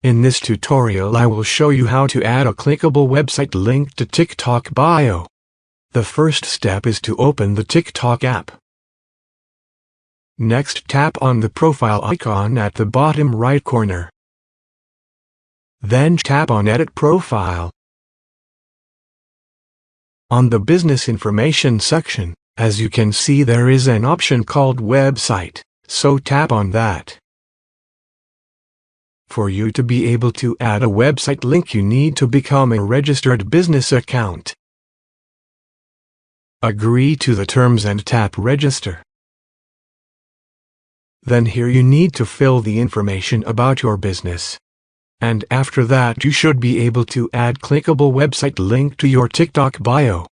In this tutorial I will show you how to add a clickable website link to TikTok bio. The first step is to open the TikTok app. Next, tap on the profile icon at the bottom right corner. Then tap on Edit Profile. On the Business Information section, as you can see, there is an option called Website, so tap on that. For you to be able to add a website link, you need to become a registered business account. Agree to the terms and tap Register. Then here you need to fill the information about your business. And after that you should be able to add clickable website link to your TikTok bio.